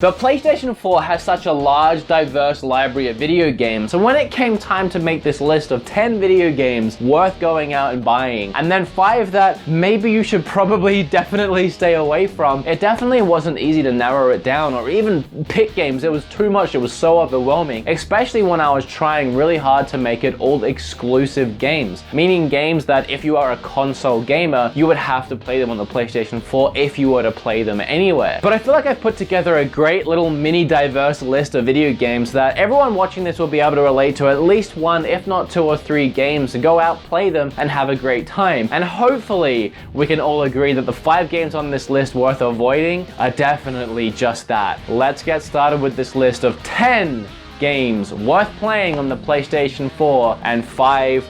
The PlayStation 4 has such a large, diverse library of video games, and when it came time to make this list of 10 video games worth going out and buying, and then 5 that maybe you should probably definitely stay away from, it definitely wasn't easy to narrow it down or even pick games. It was too much, it was so overwhelming, especially when I was trying really hard to make it all exclusive games, meaning games that if you are a console gamer, you would have to play them on the PlayStation 4 if you were to play them anywhere. But I feel like I've put together a great little mini diverse list of video games that everyone watching this will be able to relate to at least one, if not 2 or 3 games, to go out, play them, and have a great time. And hopefully we can all agree that the 5 games on this list worth avoiding are definitely just that. Let's get started with this list of 10 games worth playing on the PlayStation 4 and 5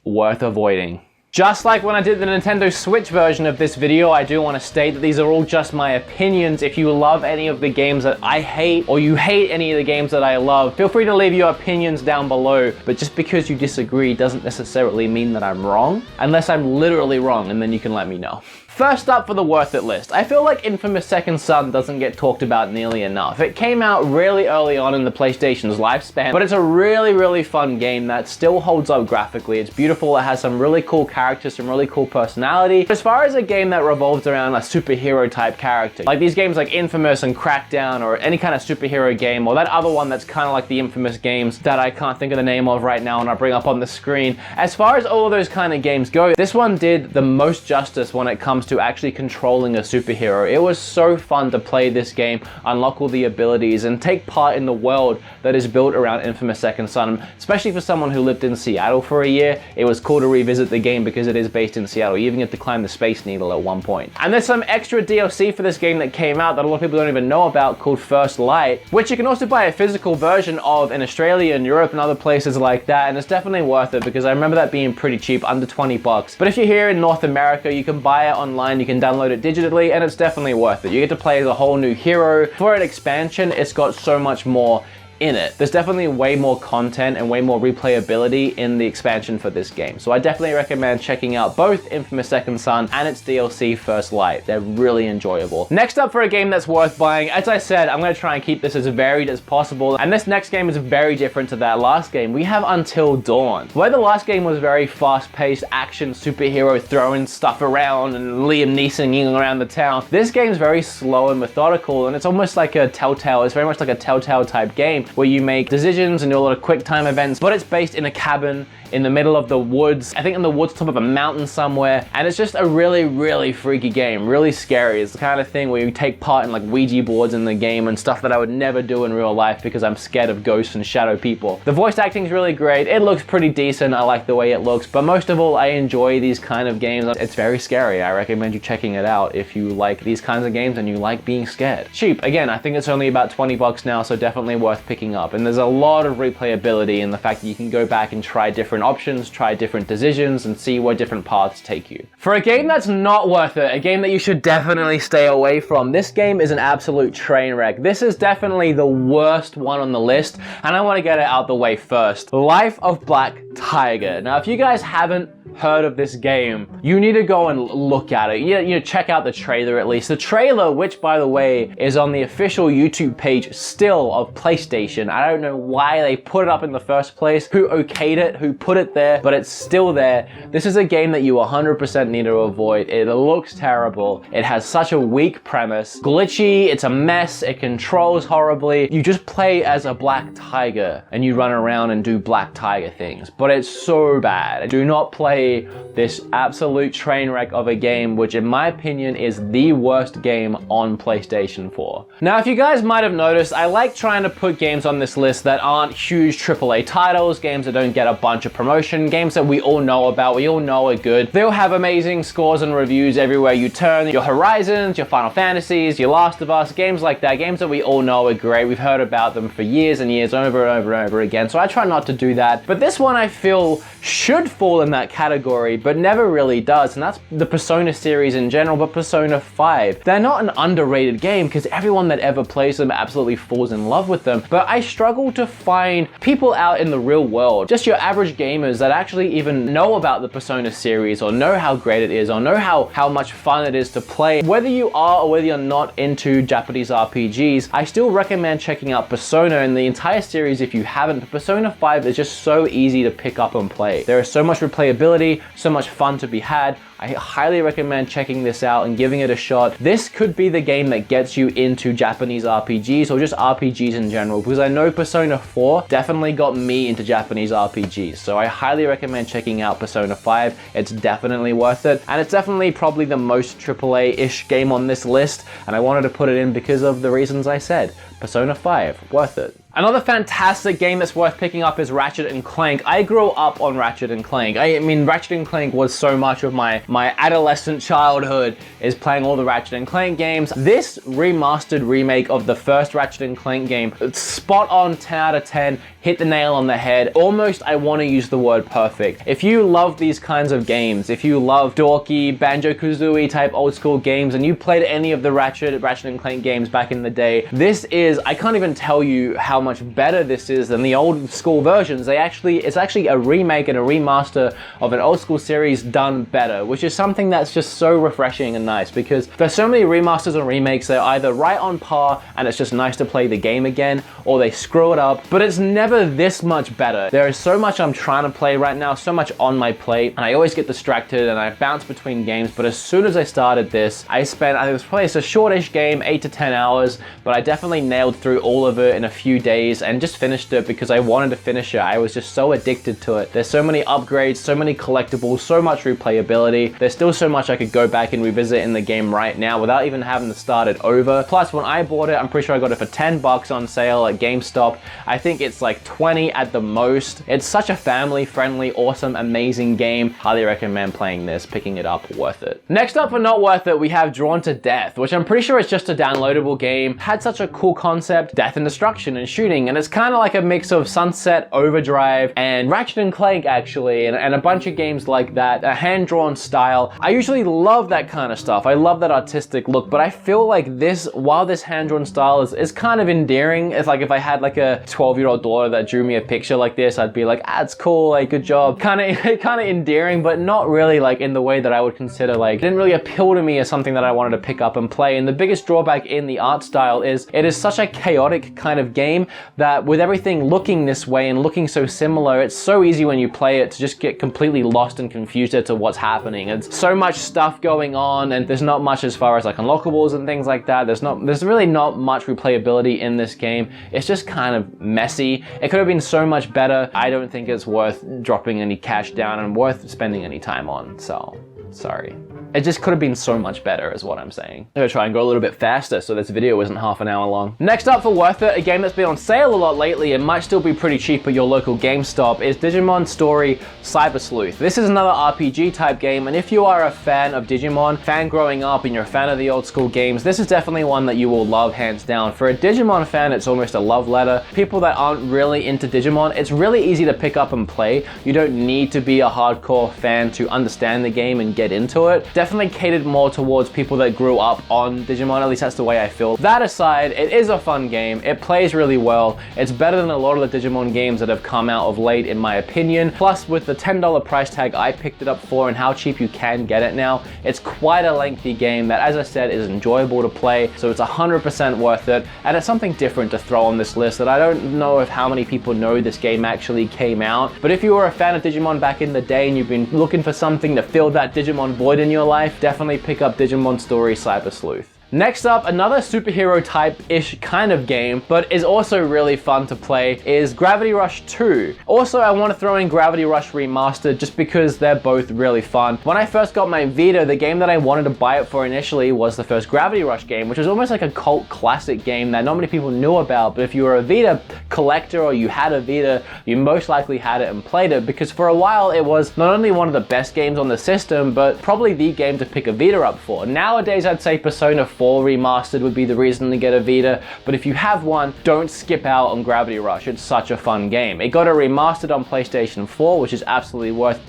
worth avoiding. Just like when I did the Nintendo Switch version of this video, I do want to state that these are all just my opinions. If you love any of the games that I hate, or you hate any of the games that I love, feel free to leave your opinions down below. But just because you disagree doesn't necessarily mean that I'm wrong, unless I'm literally wrong, and then you can let me know. First up for the worth it list, I feel like Infamous Second Son doesn't get talked about nearly enough. It came out really early on in the PlayStation's lifespan, but it's a really fun game that still holds up graphically. It's beautiful, it has some really cool characters, some really cool personality. As far as a game that revolves around a superhero type character, like these games like Infamous and Crackdown, or any kind of superhero game, or that other one that's kind of like the Infamous games that I can't think of the name of right now and I'll bring up on the screen. As far as all of those kind of games go, this one did the most justice when it comes to actually controlling a superhero. It was so fun to play this game, unlock all the abilities, and take part in the world that is built around Infamous Second Son. Especially for someone who lived in Seattle for a year, it was cool to revisit the game because it is based in Seattle. You even get to climb the Space Needle at one point. And there's some extra DLC for this game that came out that a lot of people don't even know about, called First Light, which you can also buy a physical version of in Australia and Europe and other places like that, and it's definitely worth it because I remember that being pretty cheap, under 20 bucks. But if you're here in North America, you can buy it online, you can download it digitally, and it's definitely worth it. You get to play as a whole new hero. For an expansion, it's got so much more in it. There's definitely way more content and way more replayability in the expansion for this game. So I definitely recommend checking out both Infamous Second Son and its DLC First Light. They're really enjoyable. Next up for a game that's worth buying, as I said, I'm going to try and keep this as varied as possible. And this next game is very different to that last game. We have Until Dawn. Where the last game was very fast-paced action superhero throwing stuff around and Liam Neesoning around the town, this game's very slow and methodical, and it's almost like a Telltale. It's very much like a Telltale type game, where you make decisions and do a lot of quick time events, but it's based in a cabin in the middle of the woods, I think in the woods top of a mountain somewhere, and it's just a really freaky game, really scary. It's the kind of thing where you take part in like Ouija boards in the game and stuff that I would never do in real life because I'm scared of ghosts and shadow people. The voice acting is really great, it looks pretty decent, I like the way it looks, but most of all, I enjoy these kind of games. It's very scary. I recommend you checking it out if you like these kinds of games and you like being scared. Cheap, again, I think it's only about 20 bucks now, so definitely worth picking up. And there's a lot of replayability in the fact that you can go back and try different options, try different decisions, and see where different paths take you. For a game that's not worth it, a game that you should definitely stay away from, this game is an absolute train wreck. This is definitely the worst one on the list, and I want to get it out the way first. Life of Black Tiger. Now, if you guys haven't heard of this game, you need to go and look at it. You check out the trailer at least. The trailer, which by the way is on the official YouTube page still of PlayStation. I don't know why they put it up in the first place, who okayed it, who put it there, but it's still there. This is a game that you 100% need to avoid. It looks terrible. It has such a weak premise. Glitchy, it's a mess, it controls horribly. You just play as a black tiger and you run around and do black tiger things, but it's so bad. Do not play this absolute train wreck of a game, which in my opinion is the worst game on PlayStation 4. Now, if you guys might have noticed, I like trying to put games on this list that aren't huge AAA titles, games that don't get a bunch of promotion, games that we all know about, we all know are good. They'll have amazing scores and reviews everywhere you turn. Your Horizons, your Final Fantasies, your Last of Us, games like that, games that we all know are great. We've heard about them for years and years, over and over and over again, so I try not to do that. But this one I feel should fall in that category, but never really does, and that's the Persona series in general, but Persona 5. They're not an underrated game because everyone that ever plays them absolutely falls in love with them, but I struggle to find people out in the real world, just your average gamer gamers that actually even know about the Persona series or know how great it is or know how much fun it is to play. Whether you are or whether you're not into Japanese RPGs, I still recommend checking out Persona and the entire series if you haven't. Persona 5 is just so easy to pick up and play. There is so much replayability, so much fun to be had. I highly recommend checking this out and giving it a shot. This could be the game that gets you into Japanese RPGs or just RPGs in general, because I know Persona 4 definitely got me into Japanese RPGs. So I highly recommend checking out Persona 5. It's definitely worth it. And it's definitely probably the most AAA-ish game on this list. And I wanted to put it in because of the reasons I said. Persona 5, worth it. Another fantastic game that's worth picking up is Ratchet & Clank. I grew up on Ratchet & Clank. I mean, Ratchet & Clank was so much of my adolescent childhood, is playing all the Ratchet & Clank games. This remastered remake of the first Ratchet & Clank game, it's spot on, 10 out of 10, hit the nail on the head. Almost, I want to use the word perfect. If you love these kinds of games, if you love dorky, Banjo-Kazooie type old school games, and you played any of the Ratchet & Clank games back in the day, this is, I can't even tell you how much better this is than the old school versions. It's actually a remake and a remaster of an old school series done better, which is something that's just so refreshing and nice, because there's so many remasters and remakes that are either right on par and it's just nice to play the game again, or they screw it up, but it's never this much better. There is so much I'm trying to play right now, so much on my plate, and I always get distracted and I bounce between games, but as soon as I started this, I think it was probably, it's a shortish game, 8 to 10 hours, but I definitely nailed through all of it in a few days and just finished it because I wanted to finish it. I was just so addicted to it. There's so many upgrades, so many collectibles, so much replayability. There's still so much I could go back and revisit in the game right now without even having to start it over. Plus, when I bought it, I'm pretty sure I got it for 10 bucks on sale at GameStop. I think it's like 20 at the most. It's such a family-friendly, awesome, amazing game. Highly recommend playing this, picking it up, worth it. Next up for not worth it, we have Drawn to Death, which I'm pretty sure is just a downloadable game. Had such a cool concept, death and destruction and shooting, and it's kind of like a mix of Sunset Overdrive and Ratchet & Clank actually, and a bunch of games like that, a hand-drawn style. I usually love that kind of stuff. I love that artistic look, but I feel like this, while this hand-drawn style is kind of endearing, it's like if I had like a 12-year-old daughter that drew me a picture like this, I'd be like, ah, it's cool, like, good job. Kind of endearing, but not really like in the way that I would consider, like, it didn't really appeal to me as something that I wanted to pick up and play. And the biggest drawback in the art style is it is such a chaotic kind of game that with everything looking this way and looking so similar, it's so easy when you play it to just get completely lost and confused as to what's happening. It's so much stuff going on, and there's not much as far as like unlockables and things like that. There's really not much replayability in this game. It's just kind of messy. It could have been so much better. I don't think it's worth dropping any cash down and worth spending any time on, so sorry. It just could have been so much better is what I'm saying. I'm gonna try and go a little bit faster so this video isn't half an hour long. Next up for worth it, a game that's been on sale a lot lately and might still be pretty cheap at your local GameStop, is Digimon Story Cyber Sleuth. This is another RPG type game, and if you are a fan of Digimon, fan growing up and you're a fan of the old school games, this is definitely one that you will love hands down. For a Digimon fan, it's almost a love letter. People that aren't really into Digimon, it's really easy to pick up and play. You don't need to be a hardcore fan to understand the game and get into it. Definitely catered more towards people that grew up on Digimon, at least that's the way I feel. That aside, it is a fun game. It plays really well. It's better than a lot of the Digimon games that have come out of late, in my opinion. Plus, with the $10 price tag I picked it up for and how cheap you can get it now, it's quite a lengthy game that, as I said, is enjoyable to play, so it's 100% worth it, and it's something different to throw on this list that I don't know if how many people know this game actually came out, but if you were a fan of Digimon back in the day and you've been looking for something to fill that Digimon void in your life, definitely pick up Digimon Story Cyber Sleuth. Next up, another superhero type-ish kind of game, but is also really fun to play, is Gravity Rush 2. Also, I want to throw in Gravity Rush Remastered just because they're both really fun. When I first got my Vita, the game that I wanted to buy it for initially was the first Gravity Rush game, which was almost like a cult classic game that not many people knew about, but if you were a Vita collector or you had a Vita, you most likely had it and played it, because for a while it was not only one of the best games on the system, but probably the game to pick a Vita up for. Nowadays, I'd say Persona PS4 remastered would be the reason to get a Vita, but if you have one, don't skip out on Gravity Rush. It's such a fun game. It got a remastered on PlayStation 4, which is absolutely worth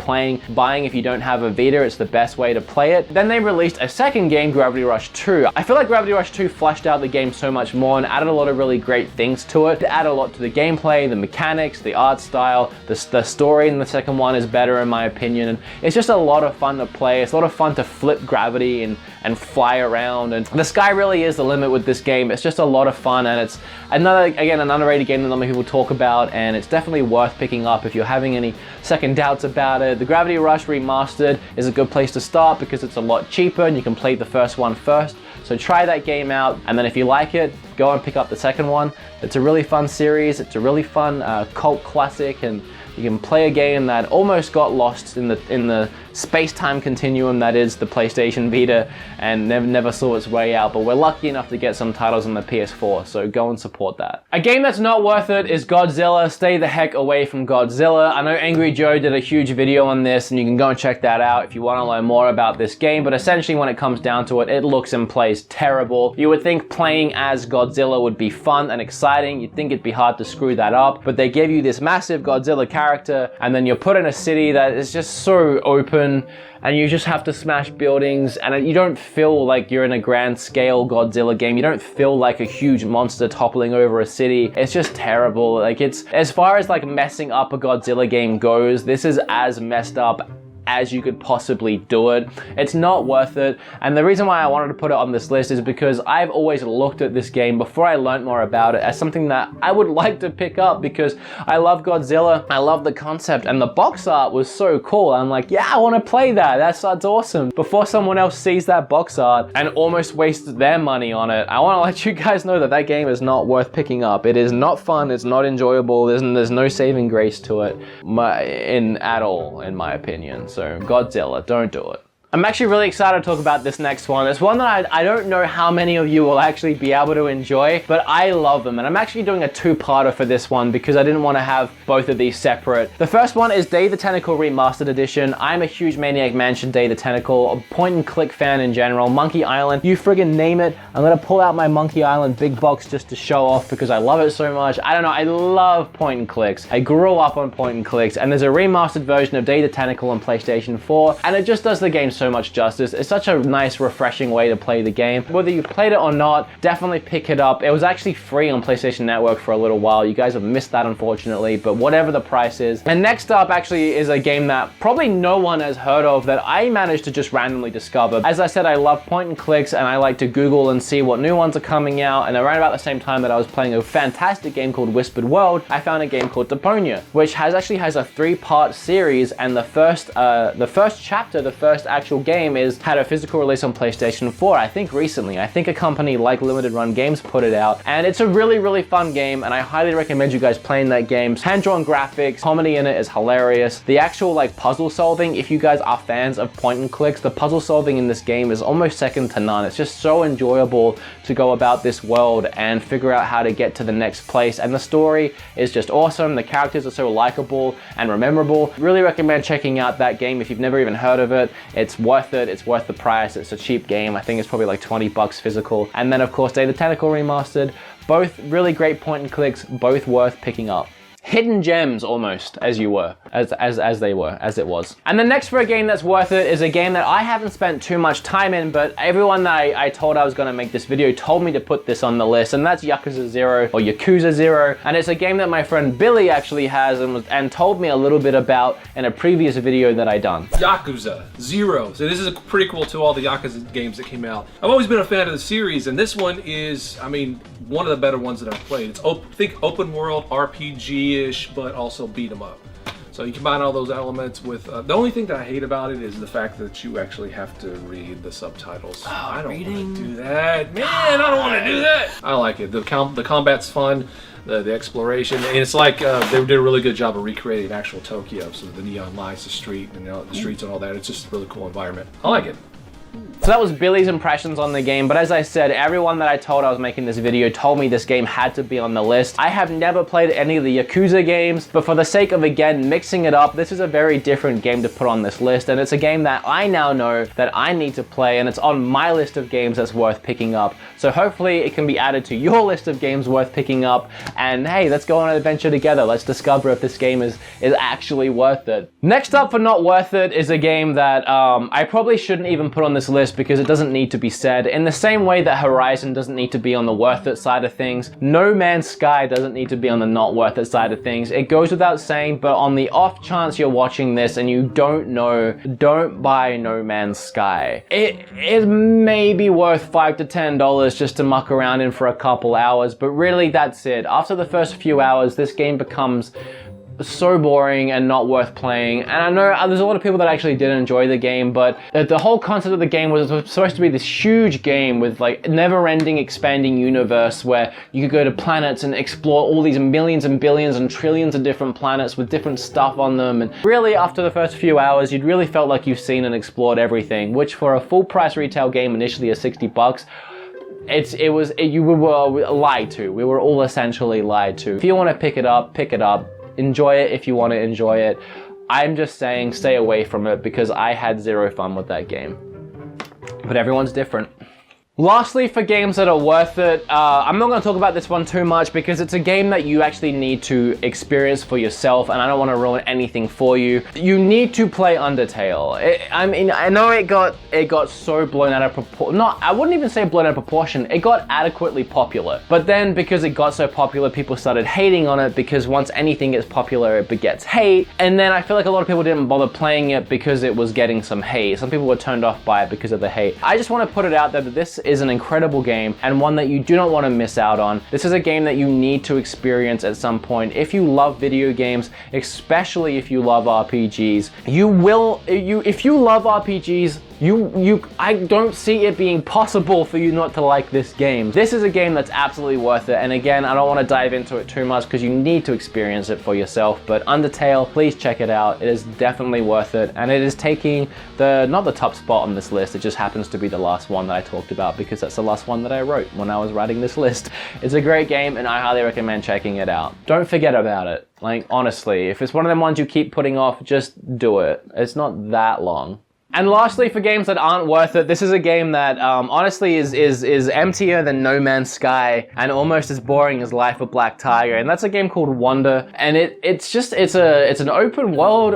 buying if you don't have a Vita. It's the best way to play it. Then they released a second game, Gravity Rush 2. I feel like Gravity Rush 2 fleshed out the game so much more and added a lot of really great things to it. It added a lot to the gameplay, the mechanics, the art style, the story in the second one is better in my opinion, and it's just a lot of fun to play. It's a lot of fun to flip gravity and fly around, and the sky really is the limit with this game. It's just a lot of fun, and it's an underrated game that not many people talk about, and it's definitely worth picking up if you're having any second doubts about it. The Gravity Rush Remastered is a good place to start because it's a lot cheaper and you can play the first one first. So try that game out, and then if you like it, go and pick up the second one. It's a really fun series. It's a really fun cult classic, and you can play a game that almost got lost in the space-time continuum that is the PlayStation Vita and never saw its way out, but we're lucky enough to get some titles on the PS4, so go and support that. A game that's not worth it is Godzilla. Stay the heck away from Godzilla. I know Angry Joe did a huge video on this, and you can go and check that out if you want to learn more about this game, but essentially when it comes down to it, it looks and plays terrible. You would think playing as Godzilla would be fun and exciting. You'd think it'd be hard to screw that up, but they give you this massive Godzilla character, and then you're put in a city that is just so open, and you just have to smash buildings, and you don't feel like you're in a grand scale Godzilla game. You don't feel like a huge monster toppling over a city. It's just terrible. Like, it's, as far as like messing up a Godzilla game goes, this is as messed up as you could possibly do it. It's not worth it, and the reason why I wanted to put it on this list is because I've always looked at this game before I learned more about it as something that I would like to pick up because I love Godzilla, I love the concept, and the box art was so cool. I'm like, yeah, I want to play that. That's awesome. Before someone else sees that box art and almost wastes their money on it, I want to let you guys know that that game is not worth picking up. It is not fun. It's not enjoyable. There's no saving grace to it at all, in my opinion. So Godzilla, don't do it. I'm actually really excited to talk about this next one. It's one that I don't know how many of you will actually be able to enjoy, but I love them. And I'm actually doing a two-parter for this one because I didn't want to have both of these separate. The first one is Day the Tentacle Remastered Edition. I'm a huge Maniac Mansion Day the Tentacle, a point-and-click fan in general. Monkey Island, you friggin' name it. I'm gonna pull out my Monkey Island big box just to show off because I love it so much. I don't know, I love point-and-clicks. I grew up on point-and-clicks, and there's a remastered version of Day the Tentacle on PlayStation 4, and it just does the game so much justice. It's such a nice, refreshing way to play the game. Whether you played it or not, definitely pick it up. It was actually free on PlayStation Network for a little while. You guys have missed that, unfortunately, but whatever the price is. And next up actually is a game that probably no one has heard of that I managed to just randomly discover. As I said, I love point and clicks, and I like to Google and see what new ones are coming out, and around about the same time that I was playing a fantastic game called Whispered World, I found a game called Deponia, which actually has a 3-part series, and the first chapter, the first actual game had a physical release on PlayStation 4, I think recently. I think a company like Limited Run Games put it out, and it's a really, really fun game, and I highly recommend you guys playing that game. Hand-drawn graphics, comedy in it is hilarious. The actual like puzzle solving, if you guys are fans of point and clicks, the puzzle solving in this game is almost second to none. It's just so enjoyable to go about this world and figure out how to get to the next place, and the story is just awesome. The characters are so likable and memorable. Really recommend checking out that game if you've never even heard of it. It's worth it. It's worth the price. It's a cheap game. I think it's probably like 20 bucks physical. And then of course Day the Tentacle Remastered. Both really great point and clicks, both worth picking up. Hidden gems almost, as it was. And the next for a game that's worth it is a game that I haven't spent too much time in, but everyone that I told I was gonna make this video told me to put this on the list, and that's Yakuza Zero, or Yakuza Zero. And it's a game that my friend Billy actually has and told me a little bit about in a previous video that I done. Yakuza Zero. So this is a prequel to all the Yakuza games that came out. I've always been a fan of the series, and this one is, I mean, one of the better ones that I've played. It's think open world RPG-ish, but also beat 'em up. So you combine all those elements with, the only thing that I hate about it is the fact that you actually have to read the subtitles. I don't want to do that. Man, I don't want to do that. I like it. The combat's fun, the exploration, and it's like they did a really good job of recreating actual Tokyo. So the neon lights, the street, and the streets and all that. It's just a really cool environment. I like it. So that was Billy's impressions on the game, but as I said, everyone that I told I was making this video told me this game had to be on the list. I have never played any of the Yakuza games, but for the sake of, again, mixing it up, this is a very different game to put on this list, and it's a game that I now know that I need to play, and it's on my list of games that's worth picking up. So hopefully it can be added to your list of games worth picking up, and hey, let's go on an adventure together. Let's discover if this game is actually worth it. Next up for not worth it is a game that I probably shouldn't even put on this list because it doesn't need to be said. In the same way that Horizon doesn't need to be on the worth it side of things, No Man's Sky doesn't need to be on the not worth it side of things. It goes without saying, but on the off chance you're watching this and you don't know, don't buy No Man's Sky. It may be worth $5 to $10 just to muck around in for a couple hours, but really that's it. After the first few hours, this game becomes so boring and not worth playing. And I know there's a lot of people that actually did enjoy the game, but the whole concept of the game was supposed to be this huge game with like never-ending expanding universe where you could go to planets and explore all these millions and billions and trillions of different planets with different stuff on them. And really after the first few hours, you'd really felt like you've seen and explored everything, which for a full price retail game initially is $60, you were lied to. We were all essentially lied to. If you want to pick it up, pick it up. Enjoy it if you want to enjoy it. I'm just saying stay away from it because I had zero fun with that game. But everyone's different. Lastly, for games that are worth it, I'm not going to talk about this one too much because it's a game that you actually need to experience for yourself, and I don't want to ruin anything for you. You need to play Undertale. I mean, I know it got so blown out of proportion. I wouldn't even say blown out of proportion. It got adequately popular. But then because it got so popular, people started hating on it because once anything gets popular, it begets hate. And then I feel like a lot of people didn't bother playing it because it was getting some hate. Some people were turned off by it because of the hate. I just want to put it out there that this is an incredible game and one that you do not want to miss out on. This is a game that you need to experience at some point. If you love video games, especially if you love RPGs, if you love RPGs, I don't see it being possible for you not to like this game. This is a game that's absolutely worth it. And again, I don't want to dive into it too much because you need to experience it for yourself. But Undertale, please check it out. It is definitely worth it. And it is taking not the top spot on this list. It just happens to be the last one that I talked about because that's the last one that I wrote when I was writing this list. It's a great game and I highly recommend checking it out. Don't forget about it. Like, honestly, if it's one of them ones you keep putting off, just do it. It's not that long. And lastly, for games that aren't worth it, this is a game that honestly is emptier than No Man's Sky and almost as boring as Life of Black Tiger, and that's a game called Wonder. And it's an open world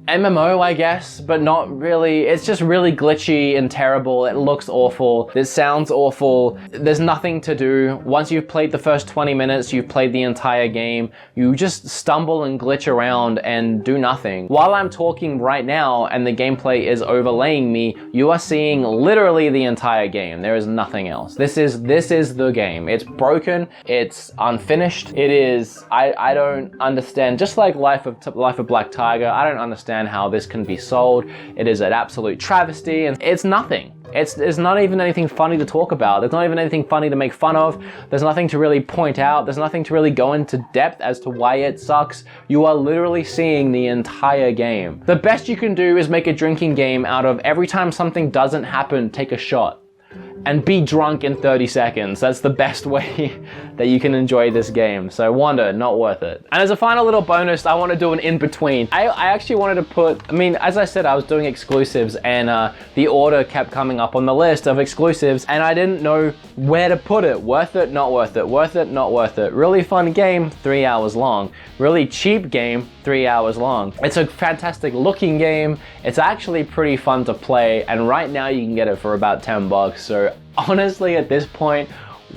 MMO, I guess, but not really. It's just really glitchy and terrible. It looks awful. It sounds awful. There's nothing to do. Once you've played the first 20 minutes, you've played the entire game. You just stumble and glitch around and do nothing. While I'm talking right now and the gameplay is overlaying me, you are seeing literally the entire game. There is nothing else. This is the game. It's broken. It's unfinished. It is, I don't understand. Just like Life of Black Tiger, I don't understand how this can be sold. It is an absolute travesty and it's nothing. There's not even anything funny to talk about. There's not even anything funny to make fun of. There's nothing to really point out. There's nothing to really go into depth as to why it sucks. You are literally seeing the entire game. The best you can do is make a drinking game out of every time something doesn't happen, take a shot. And be drunk in 30 seconds. That's the best way that you can enjoy this game. So Wonder, not worth it. And as a final little bonus, I want to do an in-between. I actually wanted to put, as I said, I was doing exclusives and the order kept coming up on the list of exclusives and I didn't know where to put it. Worth it, not worth it. Worth it, not worth it. Really fun game, 3 hours long. Really cheap game, 3 hours long. It's a fantastic looking game. It's actually pretty fun to play and right now you can get it for about $10. So honestly, at this point,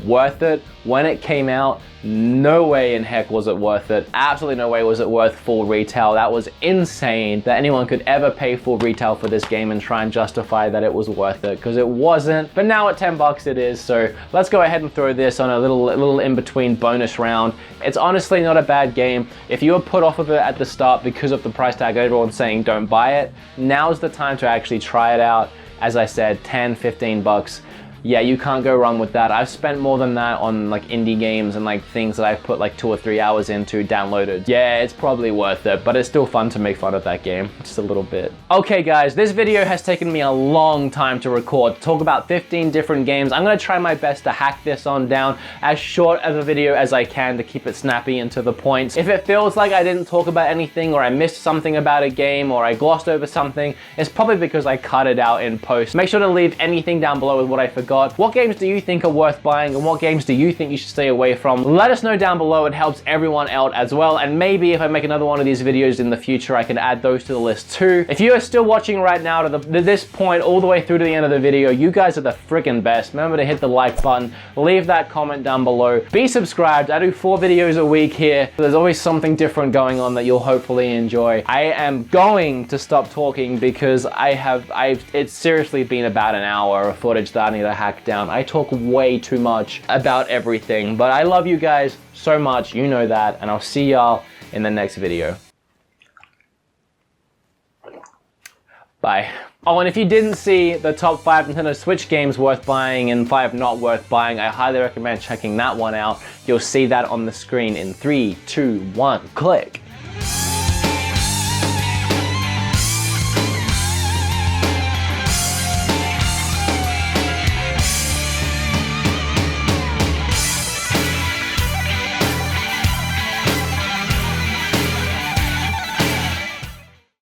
worth it. When it came out, no way in heck was it worth it. Absolutely no way was it worth full retail. That was insane that anyone could ever pay full retail for this game and try and justify that it was worth it, because it wasn't. But now at $10 it is, so let's go ahead and throw this on a little in-between bonus round. It's honestly not a bad game. If you were put off of it at the start because of the price tag, everyone's saying don't buy it, now's the time to actually try it out. As I said, $10, $15. yeah, you can't go wrong with that. I've spent more than that on like indie games and like things that I've put like 2 or 3 hours into downloaded. Yeah, it's probably worth it, but it's still fun to make fun of that game, just a little bit. Okay guys, this video has taken me a long time to record, talk about 15 different games. I'm gonna try my best to hack this on down as short of a video as I can to keep it snappy and to the point. If it feels like I didn't talk about anything or I missed something about a game or I glossed over something, it's probably because I cut it out in post. Make sure to leave anything down below with what I forgot. What games do you think are worth buying and what games do you think you should stay away from? Let us know down below. It helps everyone out as well, and maybe if I make another one of these videos in the future, I can add those to the list too. If you are still watching right now to this point all the way through to the end of the video, you guys are the freaking best. Remember to hit the like button, leave that comment down below, be subscribed. I do 4 videos a week here. There's always something different going on that you'll hopefully enjoy. I am going to stop talking because it's seriously been about an hour of footage that I need to hack down. I talk way too much about everything, but I love you guys so much, you know that, and I'll see y'all in the next video. Bye. Oh, and if you didn't see the top 5 Nintendo Switch games worth buying and 5 not worth buying, I highly recommend checking that one out. You'll see that on the screen in 3, 2, 1, click.